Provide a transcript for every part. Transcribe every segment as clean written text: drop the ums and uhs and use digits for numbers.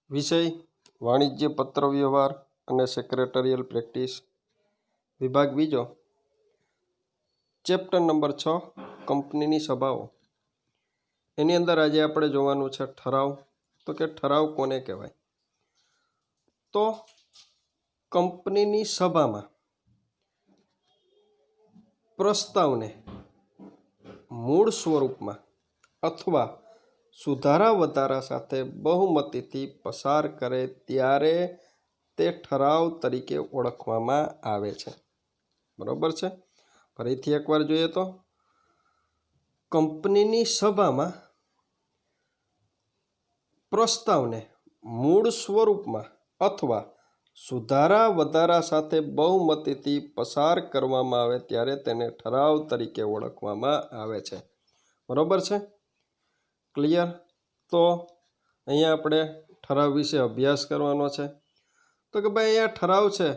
વિષય વાણિજ્ય પત્ર વ્યવહાર અને સેક્રેટરીયલ પ્રેક્ટિસ, વિભાગ બીજો, ચેપ્ટર નંબર 6 કંપનીની સભાઓ. એની અંદર આજે આપણે જોવાનું છે ઠરાવ. તો કે ઠરાવ કોને કહેવાય? તો કંપનીની સભામાં પ્રસ્તાવને મૂળ સ્વરૂપમાં અથવા સુધારા વધારા સાથે બહુમતીથી પસાર કરે ત્યારે તે ઠરાવ તરીકે ઓળખવામાં આવે છે. બરોબર છે? ફરીથી એકવાર જોઈએ તો કંપનીની સભામાં પ્રસ્તાવને મૂળ સ્વરૂપમાં અથવા સુધારા વધારા સાથે બહુમતીથી પસાર કરવામાં આવે ત્યારે તેને ઠરાવ તરીકે ઓળખવામાં આવે છે. બરોબર છે? ક્લિયર? તો અહીંયા આપણે ઠરાવ વિશે અભ્યાસ કરવાનો છે. તો કે ભાઈ અહીંયા ઠરાવ છે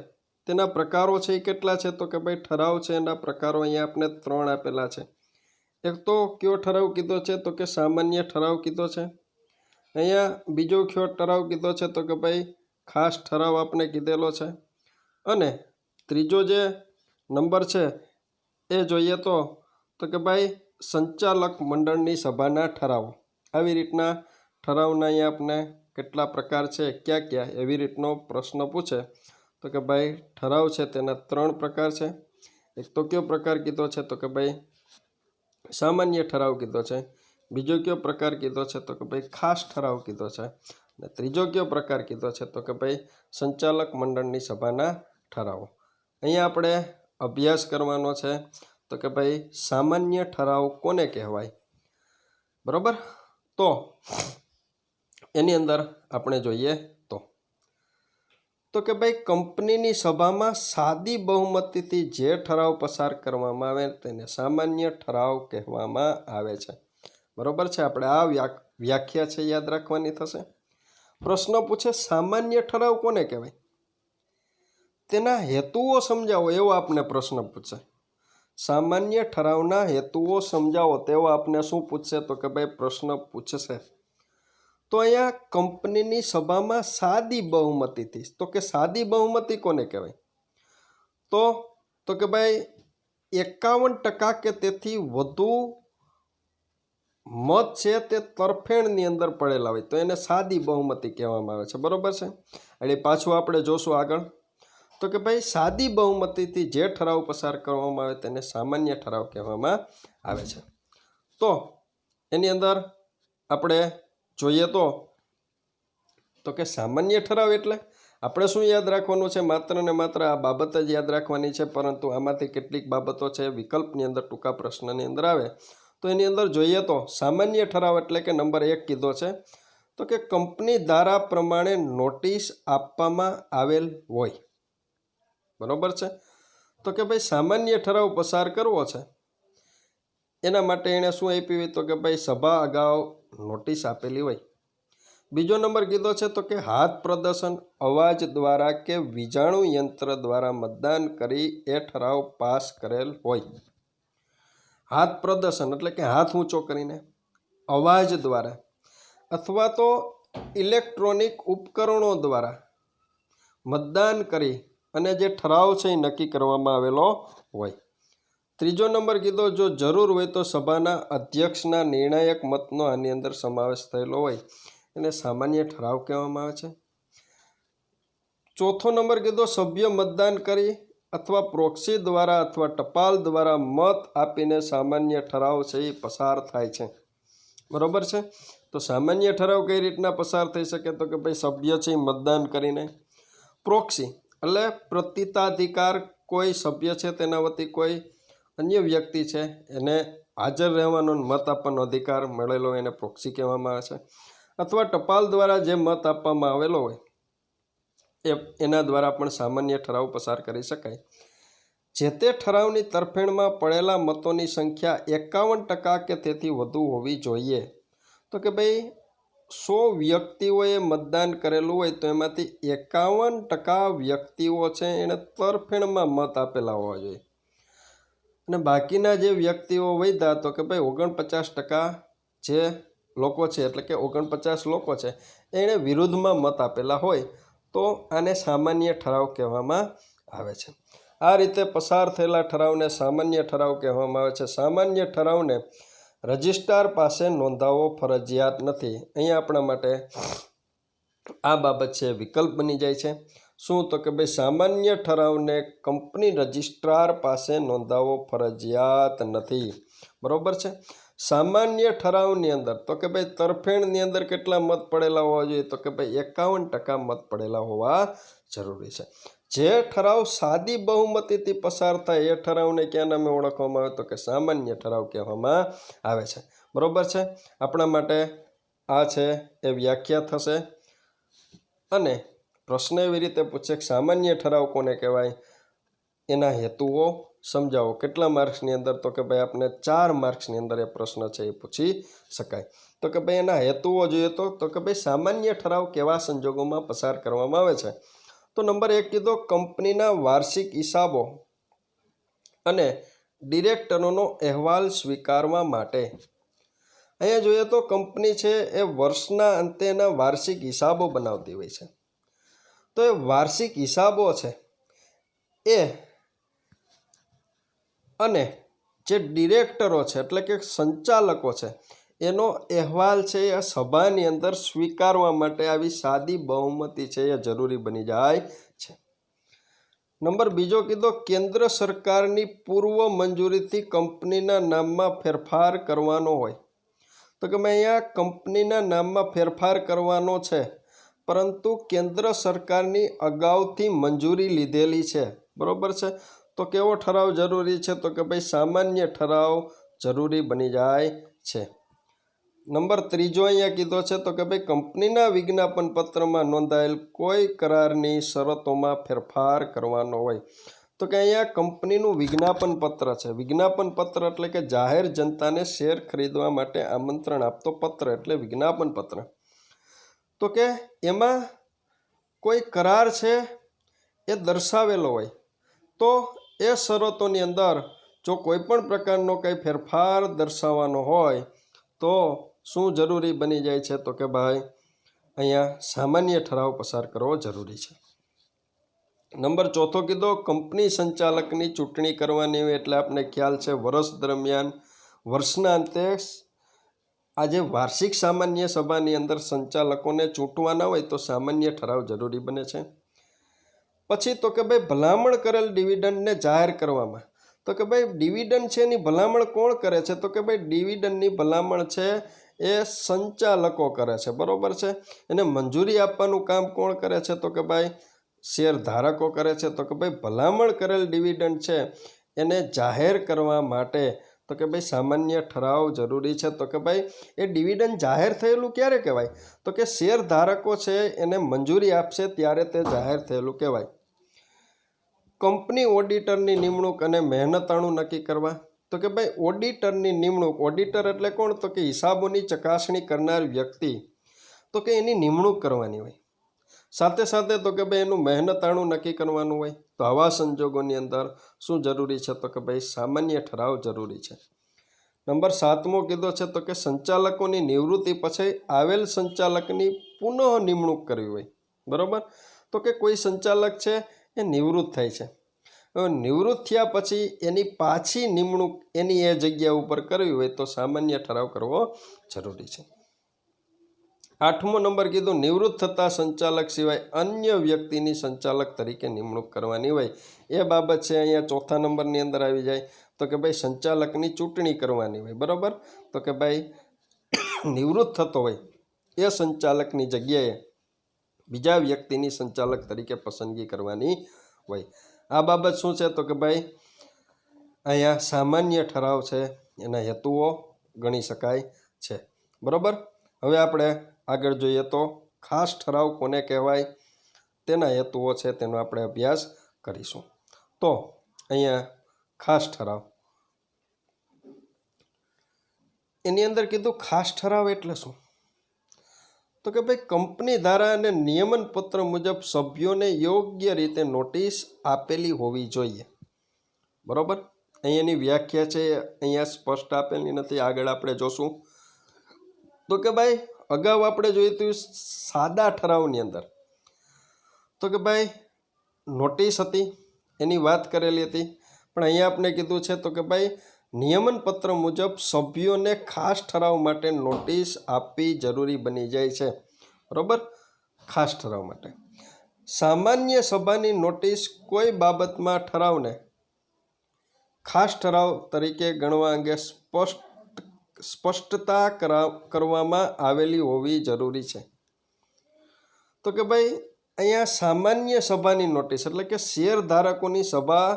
તેના પ્રકારો છે એ કેટલા છે? તો કે ભાઈ ઠરાવ છે એના પ્રકારો અહીંયા આપણે 3 આપેલા છે. એક તો કયો ઠરાવ કીધો છે? તો કે સામાન્ય ઠરાવ કીધો છે. અહીંયા બીજો કયો ઠરાવ કીધો છે? તો કે ભાઈ ખાસ ઠરાવ આપણે કીધેલો છે. અને ત્રીજો જે નંબર છે એ જોઈએ તો કે ભાઈ સંચાલક મંડળની સભાના ઠરાવો. આવી રીતના ઠરાવના અહીંયા આપણે કેટલા પ્રકાર છે, ક્યાં ક્યાં, એવી રીતનો પ્રશ્ન પૂછે તો કે ભાઈ ઠરાવ છે તેના 3 પ્રકાર છે. એક તો કયો પ્રકાર કીધો છે? તો કે ભાઈ સામાન્ય ઠરાવ કીધો છે. બીજો કયો પ્રકાર કીધો છે? તો કે ભાઈ ખાસ ઠરાવ કીધો છે. અને ત્રીજો કયો પ્રકાર કીધો છે? તો કે ભાઈ સંચાલક મંડળની સભાના ઠરાવો. અહીંયા આપણે અભ્યાસ કરવાનો છે તો કે ભાઈ સામાન્ય ઠરાવ કોને કહેવાય? બરોબર? તો એની અંદર આપણે જોઈએ તો કે ભાઈ કંપનીની સભામાં સાદી બહુમતીથી જે ઠરાવ પસાર કરવામાં આવે તેને સામાન્ય ઠરાવ કહેવામાં આવે છે. બરોબર છે? આપણે આ વ્યાખ્યા છે યાદ રાખવાની થશે. પ્રશ્ન પૂછે સામાન્ય ઠરાવ કોને કહેવાય? તેના હેતુઓ સમજાવો એવો આપને પ્રશ્ન પૂછે. સામાન્ય ઠરાવના હેતુઓ સમજાવો તેવો આપને શું પૂછશે? તો કે ભાઈ પ્રશ્ન પૂછશે. તો અહીંયા કંપનીની સભામાં સાદી બહુમતીથી, તો કે સાદી બહુમતી કોને કહેવાય? તો કે ભાઈ 51% કે તેથી વધુ મત છે તે તરફેણની અંદર પડેલા હોય તો એને સાદી બહુમતી કહેવામાં આવે છે. બરોબર છે? એટલે પાછું આપણે જોશું આગળ. તો કે ભાઈ સાદી બહુમતીથી જે ઠરાવ પસાર કરવામાં આવે તેને સામાન્ય ઠરાવ કહેવામાં આવે છે. તો એની અંદર આપણે જોઈએ તો કે સામાન્ય ઠરાવ એટલે આપણે શું યાદ રાખવાનું છે? માત્ર ને માત્ર આ બાબત જ યાદ રાખવાની છે. પરંતુ આમાંથી કેટલીક બાબતો છે વિકલ્પની અંદર ટૂંકા પ્રશ્નની અંદર આવે તો એની અંદર જોઈએ તો સામાન્ય ઠરાવ એટલે કે નંબર 1 કીધો છે તો કે કંપની ધારા પ્રમાણે નોટિસ આપવામાં આવેલ હોય. બરોબર છે? તો કે ભાઈ સામાન્ય ઠરાવ પસાર કરવો છે એના માટે એણે શું આપ્યું હોય? તો કે ભાઈ સભા અગાઉ નોટિસ આપેલી હોય. બીજો નંબર કીધો છે તો કે હાથ પ્રદર્શન, અવાજ દ્વારા કે વીજાણુ યંત્ર દ્વારા મતદાન કરી એ ઠરાવ પાસ કરેલ હોય. હાથ પ્રદર્શન એટલે કે હાથ ઊંચો કરીને, અવાજ દ્વારા અથવા તો ઇલેક્ટ્રોનિક ઉપકરણો દ્વારા મતદાન કરી અને જે ઠરાવ છે એ નક્કી કરવામાં આવેલો હોય. ત્રીજો નંબર કીધો જો જરૂર હોય તો સભાના અધ્યક્ષના નિર્ણાયક મતનો આની અંદર સમાવેશ થયેલો હોય એને સામાન્ય ઠરાવ કહેવામાં આવે છે. ચોથો નંબર કીધો સભ્ય મતદાન કરી અથવા પ્રોક્સી દ્વારા અથવા ટપાલ દ્વારા મત આપીને સામાન્ય ઠરાવ છે એ પસાર થાય છે. બરોબર છે? તો સામાન્ય ઠરાવ કઈ રીતના પસાર થઈ શકે? તો કે ભાઈ સભ્ય છે એ મતદાન કરીને, પ્રોક્સી એટલે પ્રતિતાધિકાર, કોઈ સભ્ય છે તેના વતી કોઈ અન્ય વ્યક્તિ છે એને હાજર રહેવાનો મત આપવાનો અધિકાર મળેલો એને પ્રોક્સી કહેવામાં આવે છે. અથવા ટપાલ દ્વારા જે મત આપવામાં આવેલો હોય એના દ્વારા પણ સામાન્ય ઠરાવ પસાર કરી શકાય. જે તે ઠરાવની તરફેણમાં પડેલા મતોની સંખ્યા 51% કે તેથી વધુ હોવી જોઈએ. તો કે ભાઈ 100 વ્યક્તિઓએ મતદાન કરેલું હોય તો એમાંથી 51% વ્યક્તિઓ છે એને તરફેણમાં મત આપેલા હોવા જોઈએ. અને બાકીના જે વ્યક્તિઓ વધ્યા તો કે ભાઈ 49% જે લોકો છે એટલે કે 49 લોકો છે એણે વિરુદ્ધમાં મત આપેલા હોય તો આને સામાન્ય ઠરાવ કહેવામાં આવે છે. આ રીતે પસાર થયેલા ઠરાવને સામાન્ય ઠરાવ કહેવામાં આવે છે. સામાન્ય ઠરાવને રજિસ્ટ્રાર પાસે નોંધાવવો ફરજિયાત નથી. અહીંયા આપણા માટે આ બાબત છે વિકલ્પ બની જાય છે. શું? તો કે ભાઈ સામાન્ય ઠરાવને કંપની રજિસ્ટ્રાર પાસે નોંધાવવો ફરજિયાત નથી. બરોબર છે. સામાન્ય ઠરાવની અંદર તો કે ભાઈ તરફેણની અંદર કેટલા મત પડેલા હોવા જોઈએ? તો કે ભાઈ 51% મત પડેલા હોવા જરૂરી છે. જે ઠરાવ સાદી બહુમતીથી પસાર થાય એ ઠરાવને ક્યાં નામે ઓળખવામાં આવે? તો કે સામાન્ય ઠરાવ કહેવામાં આવે છે. બરોબર છે. આપણા માટે આ છે એ વ્યાખ્યા થશે. અને પ્રશ્ન એવી રીતે પૂછે કે સામાન્ય ઠરાવ કોને કહેવાય? એના હેતુઓ સમજાવો. કેટલા માર્ક્સની અંદર? તો કે ભાઈ આપણે 4 માર્ક્સની અંદર એ પ્રશ્ન છે એ પૂછી શકાય. તો કે ભાઈ એના હેતુઓ જોઈએ તો કે ભાઈ સામાન્ય ઠરાવ કેવા સંજોગોમાં પસાર કરવામાં આવે છે? તો નંબર 1 કીધો કંપનીના વાર્ષિક હિસાબો અને ડિરેક્ટરોનો અહેવાલ સ્વીકારવા માટે. અહીંયા જોઈએ તો કંપની છે એ વર્ષના અંતેના વાર્ષિક હિસાબો બનાવતી હોય છે. તો એ વાર્ષિક હિસાબો છે એ અને જે ડિરેક્ટરો છે એટલે કે સંચાલકો છે એનો અહેવાલ છે એ સભાની અંદર સ્વીકારવા માટે આવી સાદી બહુમતી છે એ જરૂરી બની જાય છે. નંબર 2 કીધો કેન્દ્ર સરકારની પૂર્વ મંજૂરીથી કંપનીના નામમાં ફેરફાર કરવાનો હોય. તો કે મેં અહીંયા કંપનીના નામમાં ફેરફાર કરવાનો છે પરંતુ કેન્દ્ર સરકારની અગાઉથી મંજૂરી લીધેલી છે. બરોબર છે. તો કેવો ઠરાવ જરૂરી છે? તો કે ભાઈ સામાન્ય ઠરાવ જરૂરી બની જાય છે. નંબર 3 અહીંયા કીધો છે તો કે ભાઈ કંપનીના વિજ્ઞાપન પત્રમાં નોંધાયેલ કોઈ કરારની શરતોમાં ફેરફાર કરવાનો હોય. તો કે અહીંયા કંપનીનું વિજ્ઞાપન પત્ર છે. વિજ્ઞાપન પત્ર એટલે કે જાહેર જનતાને શેર ખરીદવા માટે આમંત્રણ આપતો પત્ર એટલે વિજ્ઞાપન પત્ર. તો કે એમાં કોઈ કરાર છે એ દર્શાવેલો હોય તો એ શરતોની અંદર જો કોઈ પણ પ્રકારનો કંઈ ફેરફાર દર્શાવવાનો હોય તો શું જરૂરી બની જાય છે? તો કે ભાઈ અહીંયા સામાન્ય ઠરાવ પસાર કરવો જરૂરી છે. નંબર 4 કીધો કંપની સંચાલકની ચૂંટણી કરવાની હોય એટલે આપણે ખ્યાલ છે વર્ષ દરમિયાન વર્ષના અંતે આજે વાર્ષિક સામાન્ય સભાની અંદર સંચાલકોને ચૂંટવાના હોય તો સામાન્ય ઠરાવ જરૂરી બને છે. પછી તો કે ભાઈ ભલામણ કરેલ ડિવિડન્ડને જાહેર કરવામાં. તો કે ભાઈ ડિવિડન્ડ છે એની ભલામણ કોણ કરે છે? તો કે ભાઈ ડિવિડન્ડની ભલામણ છે એ સંચાલકો કરે છે. બરોબર છે. એને મંજૂરી આપવાનું કામ કોણ કરે છે? તો કે ભાઈ શેર ધારકો કરે છે. તો કે ભાઈ ભલામણ કરેલ ડિવિડન્ડ છે એને જાહેર કરવા માટે તો કે ભાઈ સામાન્ય ઠરાવ જરૂરી છે. તો કે ભાઈ એ ડિવિડન્ડ જાહેર થયેલું ક્યારે કહેવાય? તો કે શેર ધારકો છે એને મંજૂરી આપશે ત્યારે તે જાહેર થયેલું કહેવાય. કંપની ઓડિટરની નિમણૂક અને મહેનતાણું નક્કી કરવા. તો કે ભાઈ ઓડિટરની નિમણૂક. ઓડિટર એટલે કોણ? તો કે હિસાબોની ચકાસણી કરનાર વ્યક્તિ. તો કે એની નિમણૂક કરવાની હોય. સાથે સાથે તો કે ભાઈ એનું મહેનતાણું નક્કી કરવાનું હોય. તો આવા સંજોગોની અંદર શું જરૂરી છે? તો કે ભાઈ સામાન્ય ઠરાવ જરૂરી છે. નંબર 7 કીધો છે તો કે સંચાલકોની નિવૃત્તિ પછી આવેલ સંચાલકની પુનઃ નિમણૂક કરવી હોય. બરાબર. તો કે કોઈ સંચાલક છે એ નિવૃત્ત થાય છે. હવે નિવૃત્ત થયા પછી એની પાછી નિમણૂક એની એ જગ્યા ઉપર કરવી હોય તો સામાન્ય ઠરાવ કરવો જરૂરી છે. 8મો નંબર કીધું નિવૃત્ત થતા સંચાલક સિવાય અન્ય વ્યક્તિની સંચાલક તરીકે નિમણૂક કરવાની હોય. એ બાબત છે અહીંયા 4થા નંબરની અંદર આવી જાય. તો કે ભાઈ સંચાલકની ચૂંટણી કરવાની હોય. બરાબર. તો કે ભાઈ નિવૃત્ત થતો હોય એ સંચાલકની જગ્યાએ બીજા વ્યક્તિની સંચાલક તરીકે પસંદગી કરવાની હોય. આ બાબત શું છે? તો કે ભાઈ અહીંયા સામાન્ય ઠરાવ છે એના હેતુઓ ગણી શકાય છે. બરાબર. હવે આપણે આગળ જોઈએ તો ખાસ ઠરાવ કોને કહેવાય તેના હેતુઓ છે તેનો આપણે અભ્યાસ કરીશું. તો અહીંયા ખાસ ઠરાવ એની અંદર કીધું ખાસ ઠરાવ એટલે શું? તો કે ભાઈ કંપની ધારા અને નિયમન પત્ર મુજબ સભ્યોને યોગ્ય રીતે નોટિસ આપેલી હોવી જોઈએ. બરાબર. અહીંયાની વ્યાખ્યા છે અહીંયા સ્પષ્ટ આપેલી નથી, આગળ આપણે જોશું. તો કે ભાઈ અગાઉ આપણે જોયું હતું સાદા ઠરાવની અંદર તો કે ભાઈ નોટિસ હતી એની વાત કરેલી હતી, પણ અહીંયા આપણે કીધું છે તો કે ભાઈ નિયમન પત્ર મુજબ સભ્યોને ખાસ ઠરાવ માટે નોટિસ આપવી જરૂરી બની જાય છે, બરાબર, ખાસ ઠરાવ માટે. સામાન્ય સભાની નોટિસ કોઈ બાબતમાં ઠરાવને ખાસ ઠરાવ તરીકે ગણવા અંગે સ્પષ્ટતા કરવામાં આવેલી હોવી જરૂરી છે. તો કે ભાઈ અહીંયા સામાન્ય સભાની નોટિસ એટલે કે શેર ધારકોની સભા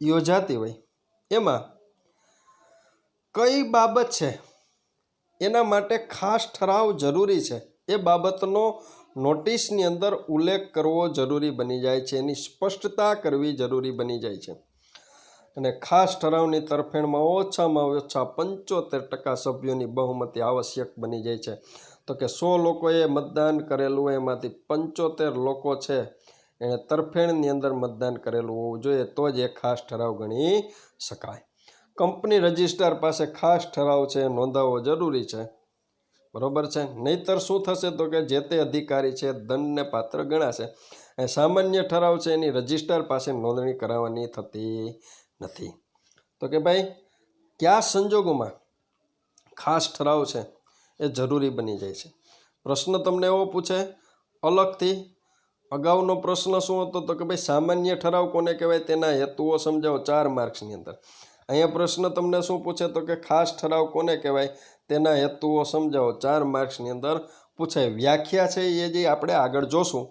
યોજાતી હોય એમાં કઈ બાબત છે એના માટે ખાસ ઠરાવ જરૂરી છે એ બાબતનો નોટિસની અંદર ઉલ્લેખ કરવો જરૂરી બની જાય છે, એની સ્પષ્ટતા કરવી જરૂરી બની જાય છે. અને ખાસ ઠરાવની તરફેણમાં ઓછામાં ઓછા 75% સભ્યોની બહુમતી આવશ્યક બની જાય છે. તો કે 100 લોકોએ મતદાન કરેલું હોય એમાંથી 75 લોકો છે એણે તરફેણની અંદર મતદાન કરેલું હોવું જોઈએ તો જ એ ખાસ ઠરાવ ગણી શકાય. કંપની રજિસ્ટ્રાર પાસે ખાસ ઠરાવ છે નોંધાવવો જરૂરી છે, બરોબર છે, નહીતર શું થશે તો કે જે તે અધિકારી છે દંડને પાત્ર ગણાશે. એ સામાન્ય ઠરાવ છે એની રજિસ્ટ્રાર પાસે નોંધણી કરાવવાની થતી નથી. તો કે ભાઈ કયા સંજોગોમાં ખાસ ઠરાવ છે એ જરૂરી બની જાય છે. પ્રશ્ન તમને એવો પૂછે અલગથી, અગાઉનો પ્રશ્ન શું હતો તો કે ભાઈ સામાન્ય ઠરાવ કોને કહેવાય તેના હેતુઓ સમજાવો 4 માર્ક્સની અંદર. અહીંયા પ્રશ્ન તમને શું પૂછે તો કે ખાસ ઠરાવ કોને કહેવાય તેના હેતુઓ સમજાવો 4 માર્ક્સની અંદર પૂછાય. વ્યાખ્યા છે એ જે આપણે આગળ જોશું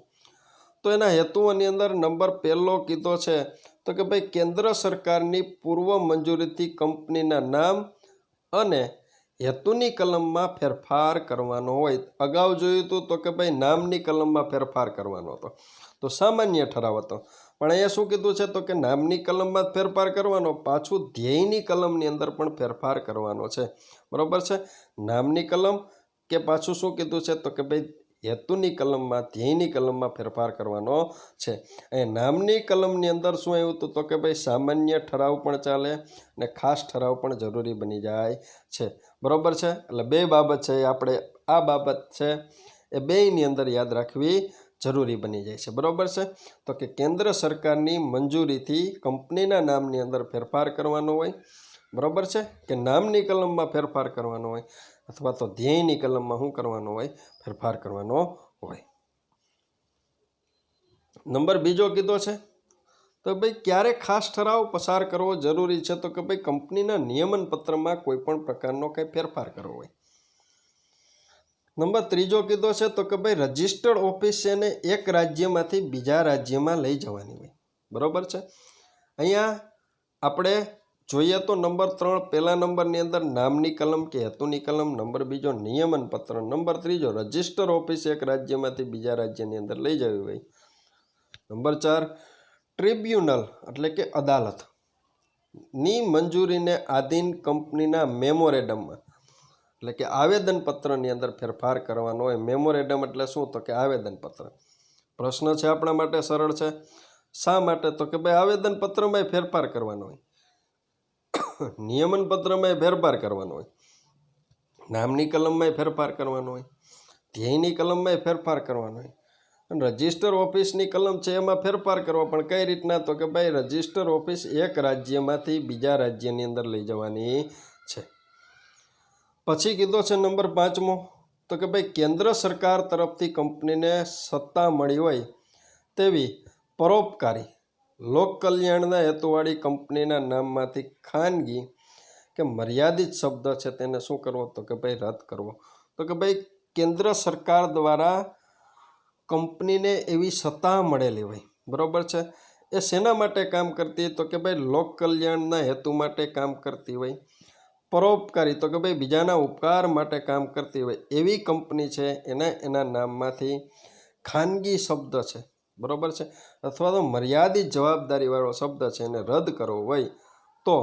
તો એના હેતુઓની અંદર નંબર 1 કીધો છે તો કે ભાઈ કેન્દ્ર સરકારની પૂર્વ મંજૂરીથી કંપનીના નામ અને હેતુની કલમમાં ફેરફાર કરવાનો હોય. અગાઉ જોયું હતું તો કે ભાઈ નામની કલમમાં ફેરફાર કરવાનો હતો તો સામાન્ય ઠરાવ હતો, પણ અહીંયા શું કીધું છે તો કે નામની કલમમાં ફેરફાર કરવાનો, પાછું ધ્યેયની કલમની અંદર પણ ફેરફાર કરવાનો છે, બરોબર છે. નામની કલમ કે પાછું શું કીધું છે તો કે ભાઈ હેતુની કલમમાં ધ્યેયની કલમમાં ફેરફાર કરવાનો છે. અહીં નામની કલમની અંદર શું આવ્યું હતું તો કે ભાઈ સામાન્ય ઠરાવ પણ ચાલે અને ખાસ ઠરાવ પણ જરૂરી બની જાય છે, બરોબર છે. એટલે 2 બાબત છે એ આપણે આ બાબત છે એ બેયની અંદર યાદ રાખવી જરૂરી બની જાય છે, બરોબર છે. તો કે કેન્દ્ર સરકારની મંજૂરીથી કંપનીના નામની અંદર ફેરફાર કરવાનો હોય, બરોબર છે, કે નામની કલમમાં ફેરફાર કરવાનો હોય અથવા તો ધ્યેયની કલમમાં શું કરવાનો હોય ફેરફાર કરવાનો હોય. નંબર 2 કીધો છે તો ભાઈ ક્યારે ખાસ ઠરાવ પસાર કરવો જરૂરી છે તો કે ભાઈ કંપનીના નિયમન પત્રમાં કોઈ પણ પ્રકારનો કંઈ ફેરફાર કરવો હોય. નંબર 3 કીધો છે તો કે ભાઈ રજિસ્ટર્ડ ઓફિસ એને એક રાજ્યમાંથી બીજા રાજ્યમાં લઈ જવાની હોય, બરોબર છે. અહીંયા આપણે જોઈએ તો નંબર 3 પહેલા નંબરની અંદર નામની કલમ કે હેતુની કલમ, નંબર 2 નિયમન પત્ર, નંબર 3 રજિસ્ટર ઓફિસ એક રાજ્યમાંથી બીજા રાજ્યની અંદર લઈ જવી હોય. નંબર 4 ટ્રિબ્યુનલ એટલે કે અદાલતની મંજૂરીને આધીન કંપનીના મેમોરેન્ડમમાં એટલે કે આવેદનપત્રની અંદર ફેરફાર કરવાનો હોય. મેમોરેન્ડમ એટલે શું તો કે આવેદનપત્ર. પ્રશ્ન છે આપણા માટે સરળ છે. શા માટે તો કે ભાઈ આવેદનપત્રમાં ફેરફાર કરવાનો હોય, નિયમન પત્રમાં ફેરફાર કરવાનો હોય, નામની કલમમાં ફેરફાર કરવાનો હોય, ધ્યેયની કલમમાં ફેરફાર કરવાનો હોય અને રજિસ્ટર ઓફિસની કલમ છે એમાં ફેરફાર કરવો. પણ કઈ રીતના તો કે ભાઈ રજિસ્ટર ઓફિસ એક રાજ્યમાંથી બીજા રાજ્યની અંદર લઈ જવાની છે. પછી કીધો છે નંબર 5 તો કે ભાઈ કેન્દ્ર સરકાર તરફથી કંપનીને સત્તા મળી હોય તેવી પરોપકારી લોક કલ્યાણના હેતુવાળી કંપનીના નામમાંથી ખાનગી કે મર્યાદિત શબ્દ છે તેને શું કરવો તો કે ભાઈ રદ કરવો. તો કે ભાઈ કેન્દ્ર સરકાર દ્વારા કંપનીને એવી સત્તા મળેલી હોય, બરોબર છે, એ શેના માટે કામ કરતી તો કે ભાઈ લોક કલ્યાણના હેતુ માટે કામ કરતી હોય. પરોપકારી તો કે ભાઈ બીજાના ઉપકાર માટે કામ કરતી હોય એવી કંપની છે એને એના નામમાંથી ખાનગી શબ્દ છે, બરોબર છે, અથવા તો મર્યાદિત જવાબદારીવાળો શબ્દ છે એને રદ કરવો હોય તો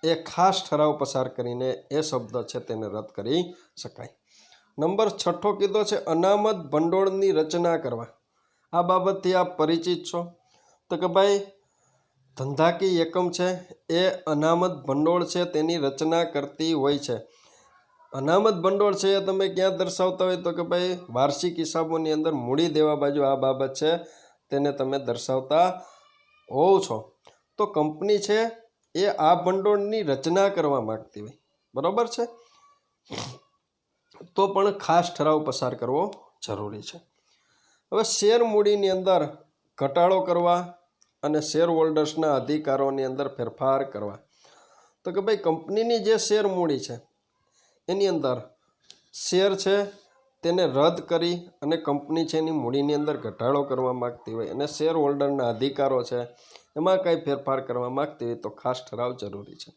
એ ખાસ ઠરાવ પસાર કરીને એ શબ્દ છે તેને રદ કરી શકાય. નંબર 6 કીધો છે અનામત ભંડોળની રચના કરવા. આ બાબતથી આપ પરિચિત છો તો કે ભાઈ ધંધાકીય એકમ છે એ અનામત ભંડોળ છે તેની રચના કરતી હોય છે. અનામત ભંડોળ છે એ તમે ક્યાં દર્શાવતા હોય તો કે ભાઈ વાર્ષિક હિસાબોની અંદર મૂડી દેવા બાજુ આ બાબત છે તેને તમે દર્શાવતા હોવ છો. તો કંપની છે એ આ ભંડોળની રચના કરવા માગતી હોય, બરાબર છે, તો પણ ખાસ ઠરાવ પસાર કરવો જરૂરી છે. હવે શેર મૂડીની અંદર ઘટાડો કરવા અને શેર હોલ્ડર્સના અધિકારોની અંદર ફેરફાર કરવા. તો કે ભાઈ કંપનીની જે શેર મૂડી છે એની અંદર શેર છે તેને રદ કરી અને કંપની છે એની મૂડીની અંદર ઘટાડો કરવા માગતી હોય અને શેર હોલ્ડરના અધિકારો છે એમાં કંઈ ફેરફાર કરવા માગતી હોય તો ખાસ ઠરાવ જરૂરી છે.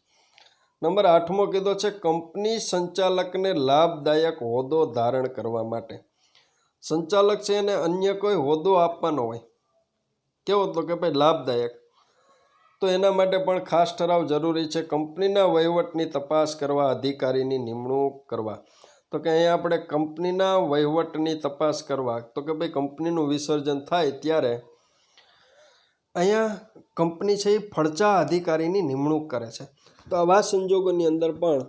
નંબર 8મો કીધો છે કંપની સંચાલકને લાભદાયક હોદ્દો ધારણ કરવા માટે. સંચાલક છે એને અન્ય કોઈ હોદ્દો આપવાનો હોય, કેવો તો કે ભાઈ લાભદાયક, તો એના માટે પણ ખાસ ઠરાવ જરૂરી છે. કંપનીના વહીવટની તપાસ કરવા અધિકારીની નિમણૂક કરવા. તો કે અહીંયા આપણે કંપનીના વહીવટની તપાસ કરવા, તો કે ભાઈ કંપનીનું વિસર્જન થાય ત્યારે અહીંયા કંપની છે એ ફડચા અધિકારીની નિમણૂક કરે છે. તો આવા સંજોગોની અંદર પણ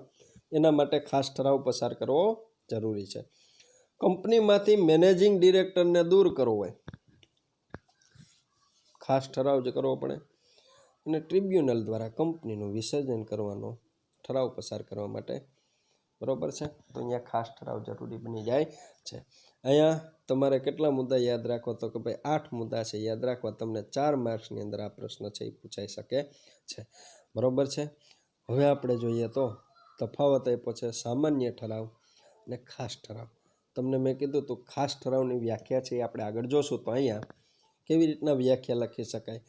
એના માટે ખાસ ઠરાવ પસાર કરવો જરૂરી છે. કંપનીમાંથી મેનેજિંગ ડિરેક્ટરને દૂર કરવો હોય, ખાસ ઠરાવ જ કરવો પડે. અને ટ્રિબ્યુનલ દ્વારા કંપનીનું વિસર્જન કરવાનો ઠરાવ પસાર કરવા માટે, બરાબર છે, તો અહીંયા ખાસ ઠરાવ જરૂરી બની જાય છે. અહીંયા તમારે કેટલા મુદ્દા યાદ રાખો તો કે ભાઈ 8 મુદ્દા છે યાદ રાખવા. તમને 4 માર્ક્સની અંદર આ પ્રશ્ન છે એ પૂછાઈ શકે છે, બરાબર છે. હવે આપણે જોઈએ તો તફાવત આપ્યો છે સામાન્ય ઠરાવ અને ખાસ ઠરાવ. તમને મેં કીધું તો ખાસ ઠરાવની વ્યાખ્યા છે એ આપણે આગળ જોશું. તો અહીંયા કેવી રીતના વ્યાખ્યા લખી શકાય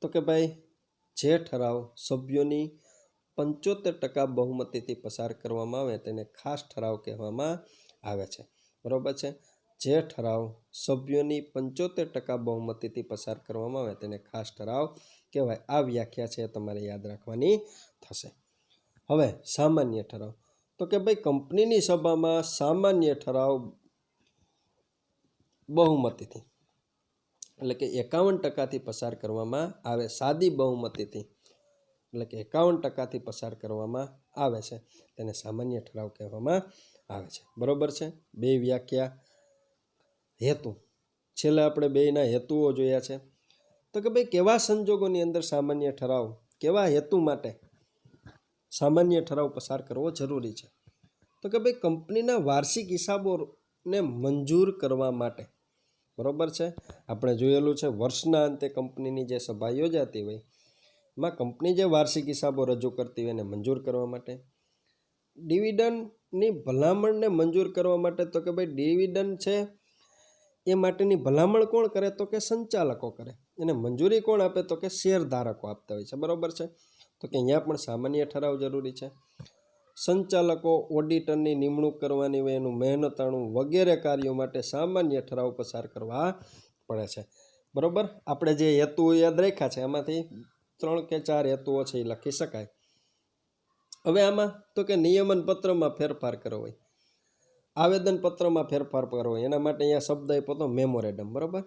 તો કે ભાઈ જે ઠરાવ સભ્યોની 75% બહુમતીથી પસાર કરવામાં આવે તેને ખાસ ઠરાવ કહેવામાં આવે છે, બરાબર છે. જે ઠરાવ સભ્યોની 75% બહુમતીથી પસાર કરવામાં આવે તેને ખાસ ઠરાવ કહેવાય. આ વ્યાખ્યા છે તમારે યાદ રાખવાની થશે. હવે સામાન્ય ઠરાવ તો કે ભાઈ કંપનીની સભામાં સામાન્ય ઠરાવ બહુમતીથી એટલે કે 51%થી પસાર કરવામાં આવે. સાદી બહુમતીથી એટલે કે 51%થી પસાર કરવામાં આવે છે તેને સામાન્ય ઠરાવ કહેવામાં આવે છે, બરાબર છે. બે વ્યાખ્યા. હેતુ છેલ્લે આપણે બેના હેતુઓ જોયા છે. તો કે ભાઈ કેવા સંજોગોની અંદર સામાન્ય ઠરાવ, કેવા હેતુ માટે સામાન્ય ઠરાવ પસાર કરવો જરૂરી છે. તો કે ભાઈ કંપનીના વાર્ષિક હિસાબોને મંજૂર કરવા માટે, બરાબર છે. આપણે જોયેલું છે વર્ષના અંતે કંપનીની જે સભા યોજાતી હોય એમાં કંપની જે વાર્ષિક હિસાબો રજૂ કરતી હોય એને મંજૂર કરવા માટે. ડિવિડન્ડની ભલામણને મંજૂર કરવા માટે. તો કે ભાઈ ડિવિડન્ડ છે એ માટેની ભલામણ કોણ કરે તો કે સંચાલકો કરે. એને મંજૂરી કોણ આપે તો કે શેરધારકો આપતા હોય છે, બરાબર છે. તો કે અહીંયા પણ સામાન્ય ઠરાવ જરૂરી છે. સંચાલકો ઓડિટરની નિમણૂક કરવાની હોય એનું મહેનતાણું વગેરે કાર્યો માટે સામાન્ય ઠરાવ પસાર કરવા પડે છે, બરાબર. આપણે જે હેતુઓ યાદ રાખ્યા છે એમાંથી 3 કે 4 હેતુઓ છે એ લખી શકાય. હવે આમાં તો કે નિયમન પત્રમાં ફેરફાર કરવો હોય, આવેદન પત્રમાં ફેરફાર કરવો હોય, એના માટે અહીંયા શબ્દ આપ્યો તો મેમોરેન્ડમ, બરાબર.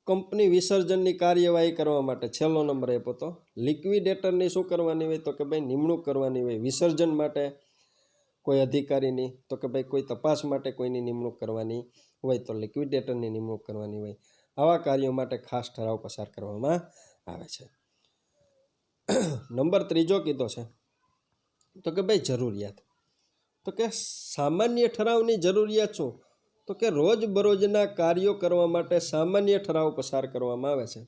કંપની વિસર્જનની કાર્યવાહી કરવા માટે છેલ્લો નંબર આપ્યો તો લિક્વિડેટરની શું કરવાની હોય તો કે ભાઈ નિમણૂક કરવાની હોય. વિસર્જન માટે કોઈ અધિકારીની, તો કે ભાઈ કોઈ તપાસ માટે કોઈની નિમણૂક કરવાની હોય તો લિક્વિડેટરની નિમણૂક કરવાની હોય. આવા કાર્યો માટે ખાસ ઠરાવ પસાર કરવામાં આવે છે. નંબર 3 કીધો છે તો કે ભાઈ જરૂરિયાત. તો કે સામાન્ય ઠરાવની જરૂરિયાત શું તો કે રોજબરોજના કાર્યો કરવા માટે સામાન્ય ઠરાવ પસાર કરવામાં આવે છે.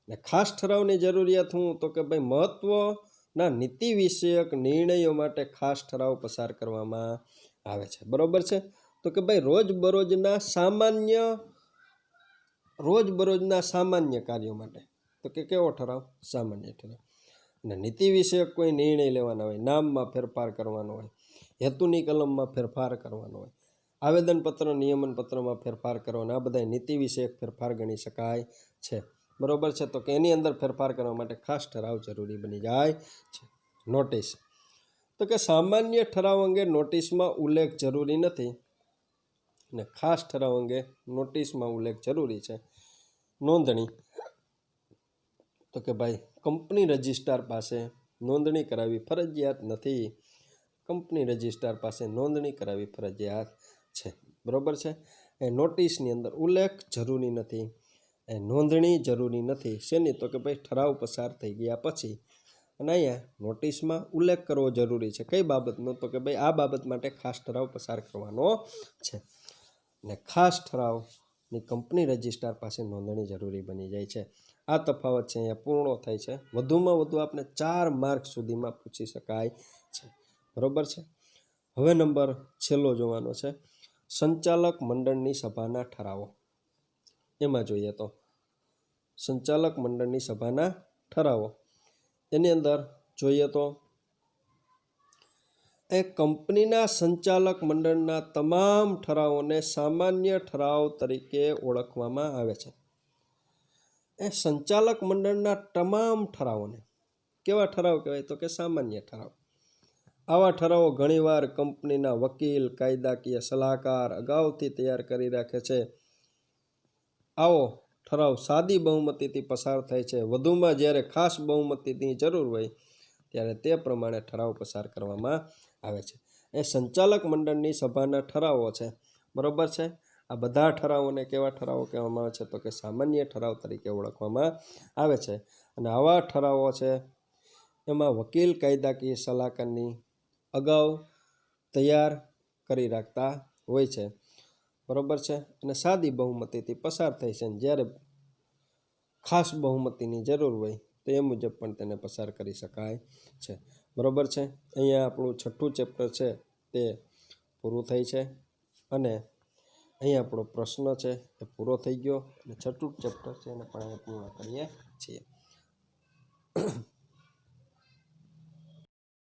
ને ખાસ ઠરાવની જરૂરિયાત શું તો કે ભાઈ મહત્વના નીતિ વિષયક નિર્ણયો માટે ખાસ ઠરાવ પસાર કરવામાં આવે છે, બરાબર છે. તો કે ભાઈ રોજબરોજના સામાન્ય કાર્યો માટે તો કે કેવો ઠરાવ સામાન્ય ઠરાવ. અને નીતિ વિષયક કોઈ નિર્ણય લેવાના હોય, નામમાં ફેરફાર કરવાનો હોય, હેતુની કલમમાં ફેરફાર કરવાનો હોય, આવેદનપત્ર નિયમન પત્રમાં ફેરફાર કરવાનો, આ બધા નીતિ વિષયક ફેરફાર ગણી શકાય છે, બરાબર છે. તો કે એની અંદર ફેરફાર કરવા માટે ખાસ ઠરાવ જરૂરી બની જાય છે. નોટિસ તો કે સામાન્ય ઠરાવ અંગે નોટિસમાં ઉલ્લેખ જરૂરી નથી અને ખાસ ઠરાવ અંગે નોટિસમાં ઉલ્લેખ જરૂરી છે. નોંધણી તો કે ભાઈ કંપની રજિસ્ટ્રાર પાસે નોંધણી કરાવવી ફરજિયાત નથી. કંપની રજિસ્ટ્રાર પાસે નોંધણી કરાવવી ફરજિયાત છે. બરાબર છે. એ નોટિસની અંદર ઉલ્લેખ જરૂરી નથી, એ નોંધણી જરૂરી નથી. શેની? તો કે ભાઈ ઠરાવ પસાર થઈ ગયા પછી. અને અહીંયા નોટિસમાં ઉલ્લેખ કરવો જરૂરી છે. કઈ બાબતનો? તો કે ભાઈ આ બાબત માટે ખાસ ઠરાવ પસાર કરવાનો છે. ને ખાસ ઠરાવની કંપની રજિસ્ટ્રાર પાસે નોંધણી જરૂરી બની જાય છે. આ તફાવત છે અહીંયા પૂર્ણ થાય છે. વધુમાં વધુ આપણે 4 માર્ક સુધીમાં પૂછી શકાય છે. બરાબર છે. હવે નંબર છેલ્લો જોવાનો છે, સંચાલક મંડળની સભાના ઠરાવો. એમાં જોઈએ તો સંચાલક મંડળની સભાના ઠરાવો એની અંદર જોઈએ તો એ કંપનીના સંચાલક મંડળના તમામ ઠરાવોને સામાન્ય ઠરાવ તરીકે ઓળખવામાં આવે છે. એ સંચાલક મંડળના તમામ ઠરાવોને કેવા ઠરાવ કહેવાય? તો કે સામાન્ય ઠરાવ. આવા ઠરાવો ઘણીવાર કંપનીના વકીલ, કાયદાકીય સલાહકાર અગાઉથી તૈયાર કરી રાખે છે. આવો ઠરાવ સાદી બહુમતીથી પસાર થાય છે. વધુમાં જ્યારે ખાસ બહુમતીની જરૂર હોય ત્યારે તે પ્રમાણે ઠરાવ પસાર કરવામાં આવે છે. એ સંચાલક મંડળની સભાના ઠરાવો છે. બરાબર છે. આ બધા ઠરાવોને કેવા ઠરાવો કહેવામાં આવે છે? તો કે સામાન્ય ઠરાવ તરીકે ઓળખવામાં આવે છે. અને આવા ઠરાવો છે એમાં વકીલ, કાયદાકીય સલાહકારની અગાઉ તૈયાર કરી રાખતા હોય છે. બરાબર છે. અને સાદી બહુમતીથી પસાર થાય છે. જ્યારે ખાસ બહુમતીની જરૂર હોય તો એ મુજબ પણ તેને પસાર કરી શકાય છે. બરાબર છે. અહીંયા આપણું 6થું ચેપ્ટર છે તે પૂરું થાય છે. અને અહીંયા આપણો પ્રશ્ન છે એ પૂરો થઈ ગયો. અને 6થું ચેપ્ટર છે એને પણ અહીંયા પૂર્ણ કરીએ છીએ.